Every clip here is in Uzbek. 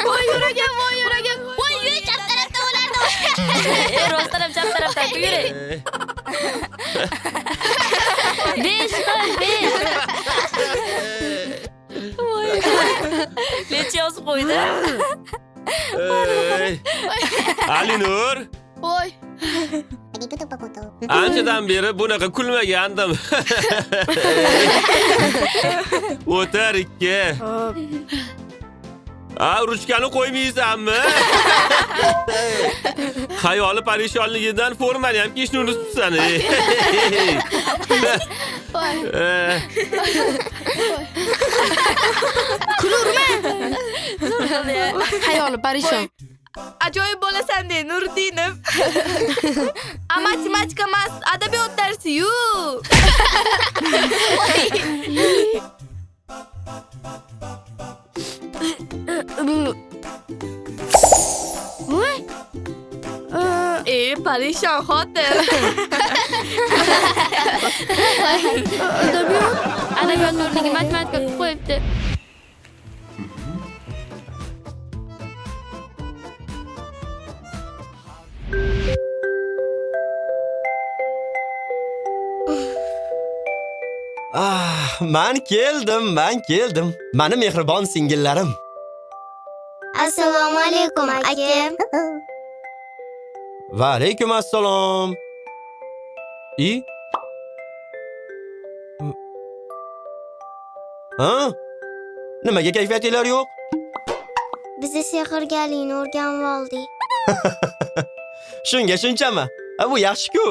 Voy yuragan. Voy yur chap tarafda bo'lardi. Rost taraf, chap tarafdan yuring. 5 Necha yozib qo'ydi? Alinur, Voy. anchadan beri bunaqa kulmagandim. O'tir ikki. Ruchkani qo'ymaysanmi? Xayoli parishonligidan formani ham kiyishni unutibsan. Kulurma. Xayoli parishon. Ajoyib bo'lasan-de, Nurdinim. Matematika emas, adabiyot darsi-yu. Voy. Parishon xotin. Adabiyot Nurniga matematika qo'yibdi. Men keldim. Mani mehribon singillarim. Assalomu alaykum, aka. Va alaykum assalom. Nimaga kayfiyatinglar yo'q? Biz sehrgarlikni o'rganib oldik. Shunga shunchami? Bu yaxshi-ku.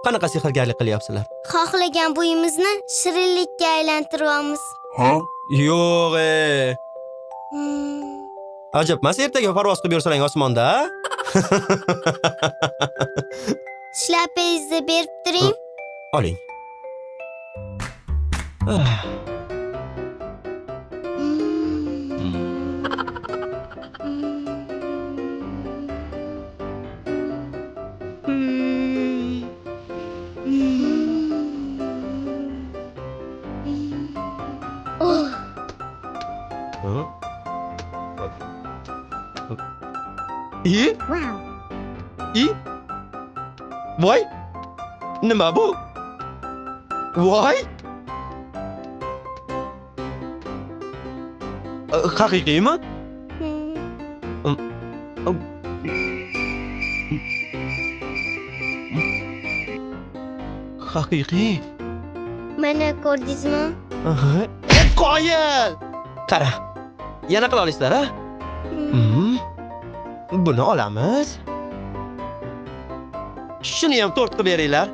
Qanaqa sehrgarlik qilyapsizlar? Xohlagan buyimizni shirinlikka aylantiramiz. Yo'q. Hmm. Ajab, mas ertaga parvoz qilib yursalang osmonda. Shlapingizni berib turing. Oling. Voy! Nima bu? Voy! Haqiqiymi? Haqiqiy. Mana ko'rdingizmi? Qoyil! Qara. Yana qila olasizlar, ha? Buni olamiz. Shuni ham to'rt qilib beringlar.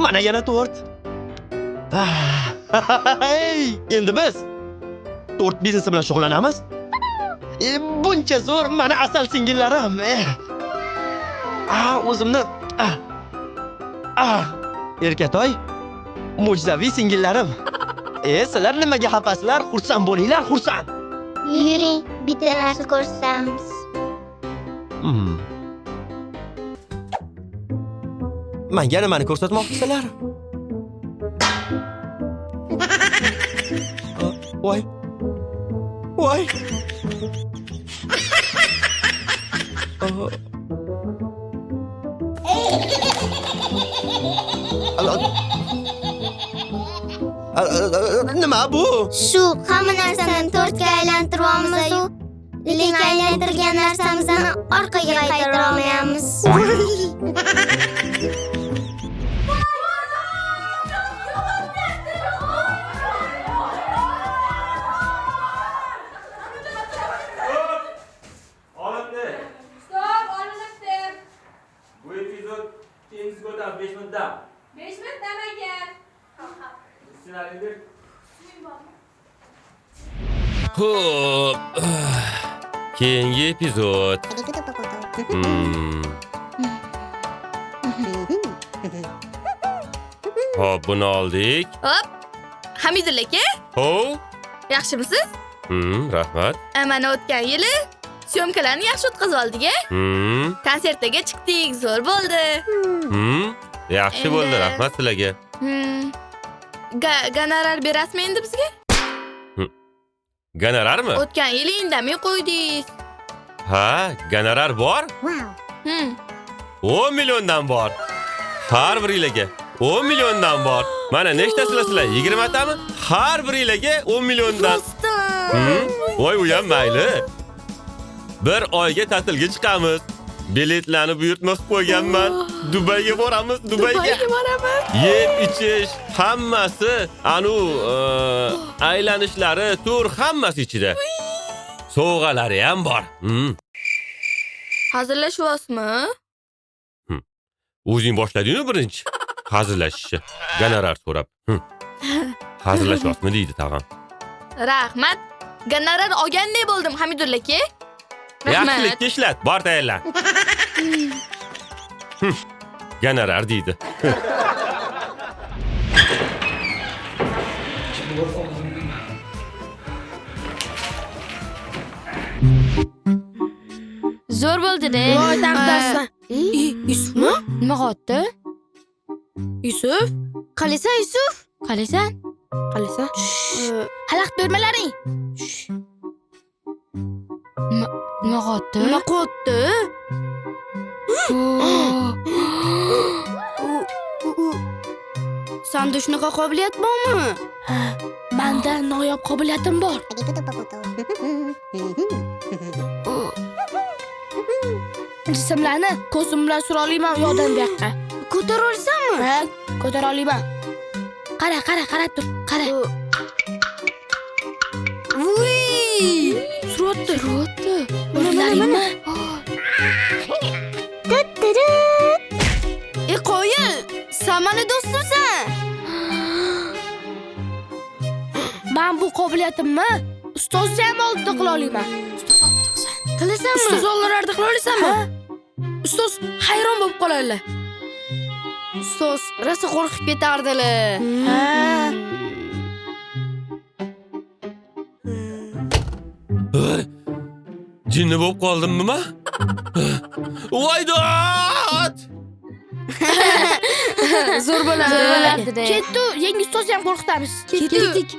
Mana yana to'rt. Endi biz to'rt biznesi bilan shug'ullanamiz. Buncha zo'r mana asal singillarim. O'zimni Erkatoy, mo'jizaviy singillarim. Sizlar nimaga xafasizlar? Xursand bo'linglar, xursand. Yuring, bitta narsa ko'rsatamiz. Menga nimani ko'rsatmoqchisizlar? Voy. Nima bu? Shu hamma narsani to'rtga aylantiramiz-ku. Lekin aylantirgan narsamizni orqaga qaytara olmaymiz. Xo'p. Keyingi epizod. Hop, buni oldik. Hop. Hamidulla aka, Ho, yaxshimisiz? Rahmat. Mana o'tgan yili syomkalarni yaxshi o'tkazib oldik-a? Konsertga chiqdik, zo'r bo'ldi. Yaxshi bo'ldi, rahmat sizlarga. Gonorar berasizmi endi bizga? Gonorarmi? O'tgan yili indamay qo'ydingiz. Ha, gonorar bor? 10 milliondan bor. Har biringizga 10 milliondan bor. Mana nechtasizlar? 20 tami? Har biringizga 10 milliondan. Voy, u ham mayli. Bir oyga ta'tilga chiqamiz. Biletlarni buyurtma qilib qo'yganman. Dubayga boramiz, Dubayga. Yeb, ichish, hammasi, aylanishlari, tur hammasi ichida. Sovg'alari ham bor. Hazillashyapsizmi? O'zing boshlading-ku birinchi hazillashishni. Gonorar so'rab. Hazillashyapsizmi deydi tag'in. Rahmat. Gonorar olganday bo'ldim, Hamidulla aka. Yaxshilikka ishlat, bor tayyorlan. Gonorar deydi. Zo'r bo'ldi-da. Voy, taqdirsan. Yusufmi? Nima qotdi? Yusuf? Qalisan Yusuf? Qalisan? Qalisan? Xalaqit bermalaring. Nima qotdi? Nima qotdi? Sanda shunaqa qobiliyat bormi? Menda noyob qobiliyatim bor. Jismlarni ko'zim bilan sura olaman yo'dan bu yoqqa. Ko'tara olasanmi? Ha, ko'tara olaman. Qarab tur, qara. Vuy! Surotdi. O'ynaymmi? Qo'yil, sen meni do'stimsan. Men bu qobiliyatimni ustoz ham oldida qila olaman. Qilasanmi? Ustoz oldida qila olasanmi? Ustoz hayron bo'lib qoladilar. Ustoz rosa qo'rqib ketardilar. Jinni bo'lib qoldimmi men? Voydot! Zo'r bo'ladi. Ketdi, yangi ustoz ham qo'rqitamiz. Ketdik.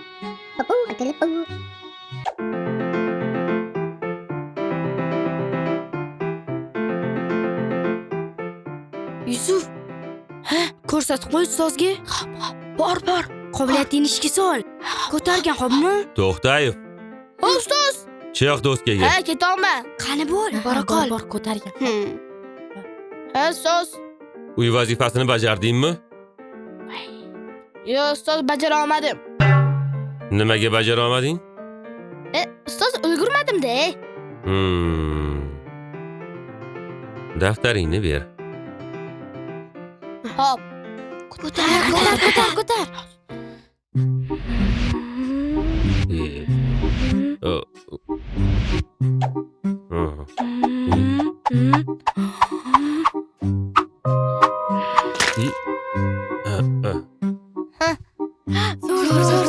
Yusuf. Ko'rsatib qo'y ustozga. Bor. Qobiliyatingni ishga sol. Ko'targan, xo'pmi? To'xtayev. Ustoz. Chiq do'stga. Ketolma. Qani bo'l. Bora qol. Bor ko'targan. Ustoz. Uy vazifasini bajardingmi? Yo'q, ustoz, bajara olmadim. Nimaga bajara olmading? Ustoz, ulgurmadim-da. Daftaringni ber. Hop. Ko'tar.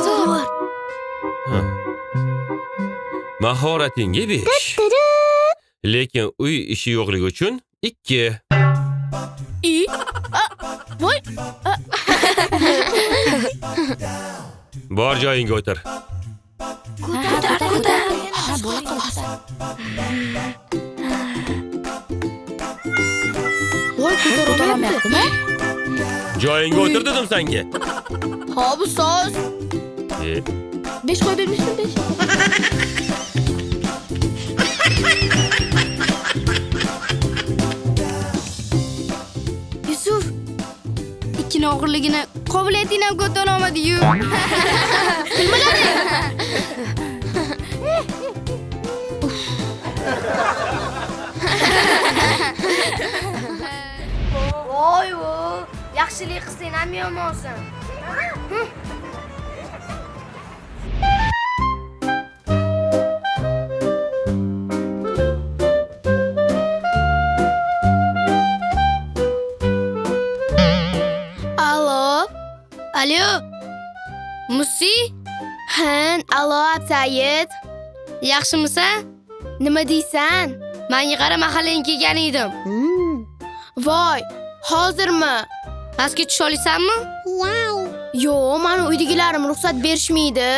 Zo'r. Mahoratingga 5. Lekin uy ishi yo'qligi uchun 2. Voy. Bor joyingga o'tir. Ko'tar. Voy, ko'taramayaptimi? Joyingga o'tir dedim senga. Hop, ustoz. 5 qo'y bermishmi? 5. Yusuf. Ikkini og'irligini qobiliyatingni ham ko'tara olmadi-yu. Voy, yaxshilik qilsang ham yomonsan. Alo. Musi? Alo, Absayid. Yaxshimisan? Nima deysan? Menga qara mahallaga kelgan edim. Voy, hozirmi? Pastga tusha olasanmi? Yo'q, meni uydagilarim ruxsat berishmaydi.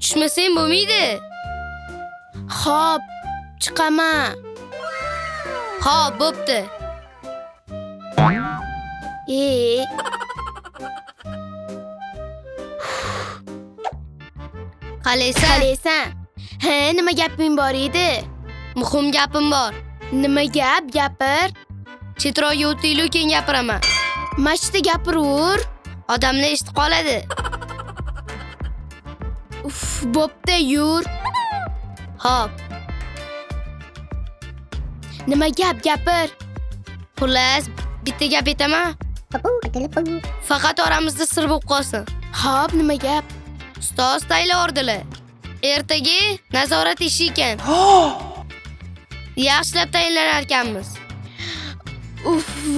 Tushmasang bo'lmaydi. Xo'p, chiqaman. Xo'p, bo'pti. Qalaysan? Ha, nima gaping bor edi? Muhim gapim bor. Nima gap? Gapir. Chetroqqa o'taylik, keyin gapiraman. Mashta gapiravur. Odamlar eshitib qoladi. Bo'pti, yur. Hop. Nima gap? Gapir. Xullas, bitta gap aytaman. Faqat oramizda sir bo'lib qolsin. Hop, nima gap? Ustoz tayyordilar. Ertaga nazorat ishi ekan. Yaxshilab tayinlanar ekanmiz.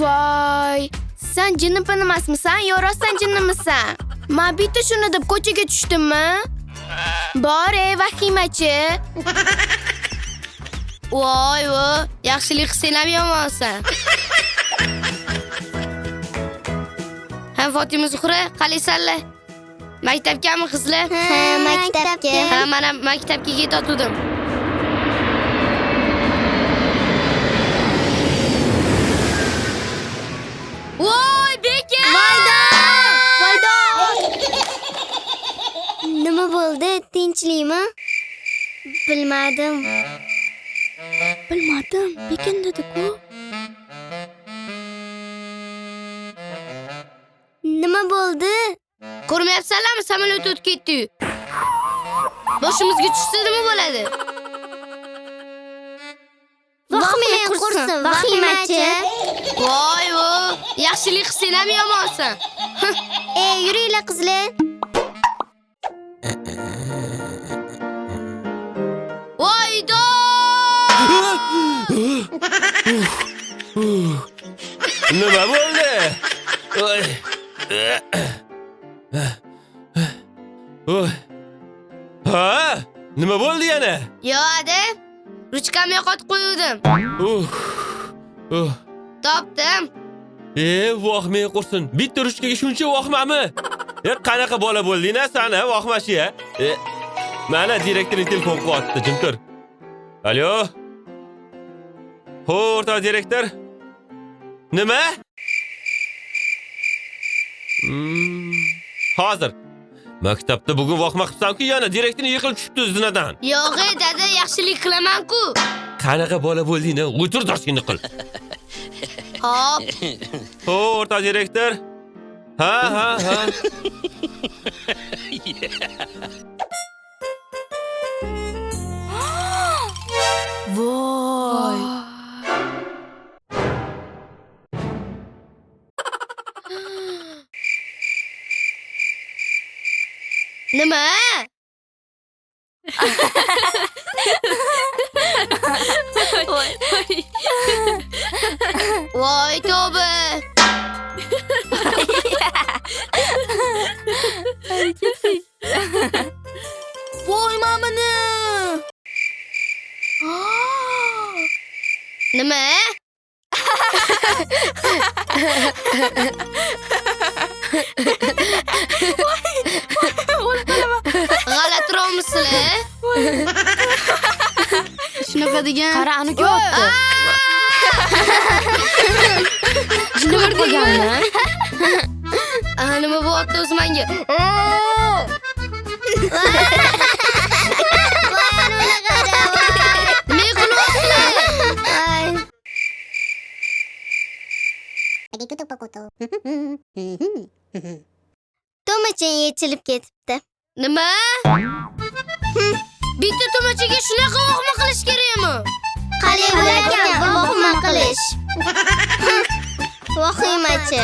Voy. Sen jinnipin emasmisan, yo rostdan jinnimisan? Men bitta shuni deb ko'chaga tushdimmi? Bor, vahimachi. Voy, yaxshilik qilsang yomonsan. Ha, Fatima Zuhra, qalaysanlar? Maktabgami qizlar? Ha, maktabga. Ha, mana maktabga ketotdim. Voy, beka! Voyda! Nima bo'ldi? Tinchlikmi? Bilmadim. Bekin dedi-ku. Nima bo'ldi? Ko'rmayapsanlarmi, samolyot o'tib ketdi. Boshimizga tushsa nima bo'ladi? Vahimay qursin, vahimachi. Voy, yaxshilik qilsang ham yomonsan. Yuringlar qizlar. Voydo! Nima bo'ldi? Ha? Nima bo'ldi yana? Yo'q-da. Ruchkamni yo'qotib qo'ydim. Topdim. Vohmay qursin. Bitta ruchkaga shuncha vohmami? Qanaqa bola bo'lding-a sen, vohmachi-ya? Mana direktorning telefoni qilyapti, jim tur. Alo? O'rta direktor. Nima? Hozir. Maktabda bugun vohma qilsam-ku, yana direktorni yiqilib tushibdi zinadan. Yo'q, dada, yaxshilik qilaman-ku. Qanaqa bola bo'lding-a? O'tir darsingni qil. Hop. O'rta direktor. Ha. Voy. Nima? Voy, tövbe. Voy, mamani. Nima? G'alatiroqmisizlar? Shunaqa degan. Qara, ani ko'pti. Jinni bir qolganmi? Nima bo'lyapti o'zi menga? Tomachin yechilib ketibdi. Nima? Bitta tomachaga shunaqa vohma qilish kerakmi? Qalay bo'larkan vohma qilish. Vahimachi.